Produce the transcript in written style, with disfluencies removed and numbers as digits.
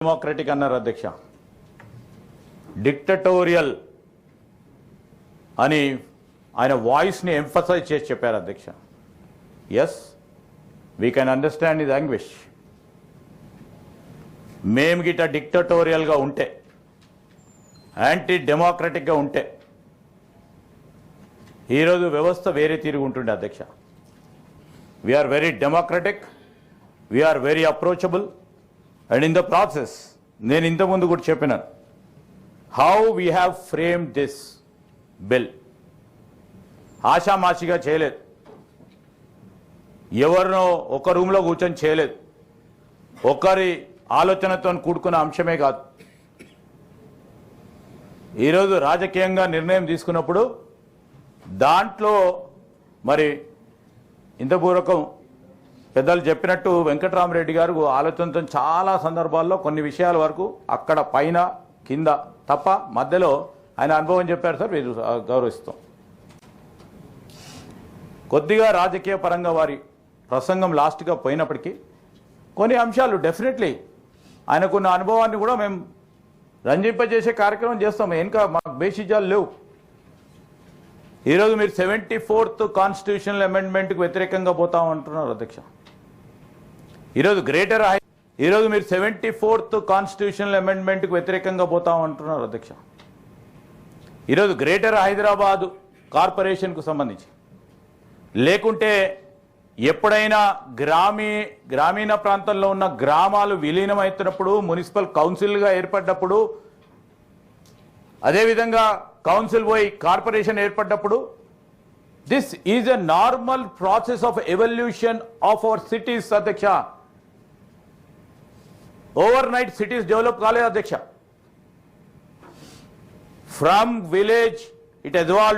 Democratic అన్నారు అధ్యక్ష. Dictatorial అని ఆయన వాయిస్ని ఎంఫసైజ్ చేసి చెప్పారు అధ్యక్ష. Yes, we can understand the anguish. మేము గిట్ట డిక్టటోరియల్గా ఉంటే, యాంటీ డెమోక్రటిక్గా ఉంటే ఈరోజు వ్యవస్థ వేరే తిరిగి ఉంటుండే అధ్యక్ష. We are very democratic, we are very approachable. And in the process నేను ఇంతకుముందు కూడా చెప్పినాను, how we have frame this bill. ఆషామాషిగా చేయలేదు, ఎవరినో ఒక రూమ్లో కూర్చొని చేయలేదు, ఒకరి ఆలోచనతో కూడుకున్న అంశమే కాదు. ఈరోజు రాజకీయంగా నిర్ణయం తీసుకున్నప్పుడు దాంట్లో మరి ఇంతపూర్వకం పెద్దలు చెప్పినట్టు వెంకటరామరెడ్డి గారు ఆలోచనతో చాలా సందర్భాల్లో కొన్ని విషయాల వరకు అక్కడ పైన కింద తప్ప మధ్యలో ఆయన అనుభవం చెప్పారు సార్, మీరు గౌరవిస్తాం. కొద్దిగా రాజకీయ పరంగా వారి ప్రసంగం లాస్ట్గా పోయినప్పటికీ కొన్ని అంశాలు డెఫినెట్లీ ఆయనకున్న అనుభవాన్ని కూడా మేము రంజింపజేసే కార్యక్రమం చేస్తాం. ఇంకా మాకు బేసిజాలు లేవు. ఈరోజు మీరు 74th కాన్స్టిట్యూషనల్ అమెండ్మెంట్కి వ్యతిరేకంగా పోతామంటున్నారు అధ్యక్ష. ఈరోజు మీరు 74th కాన్స్టిట్యూషనల్ అమెండ్మెంట్కి వ్యతిరేకంగా పోతామంటున్నారు అధ్యక్ష. ఈరోజు గ్రేటర్ హైదరాబాద్ కార్పొరేషన్కు సంబంధించి లేకుంటే ఎప్పుడైనా గ్రామీణ ప్రాంతంలో ఉన్న గ్రామాలు విలీనమవుతున్నప్పుడు, మున్సిపల్ కౌన్సిల్గా ఏర్పడ్డప్పుడు, అదేవిధంగా కౌన్సిల్ పోయి కార్పొరేషన్ ఏర్పడ్డప్పుడు, this is a normal process of evolution of our cities అధ్యక్ష. ఓవర్ నైట్ సిటీస్ డెవలప్ కాలేదు అధ్యక్ష. From village it evolved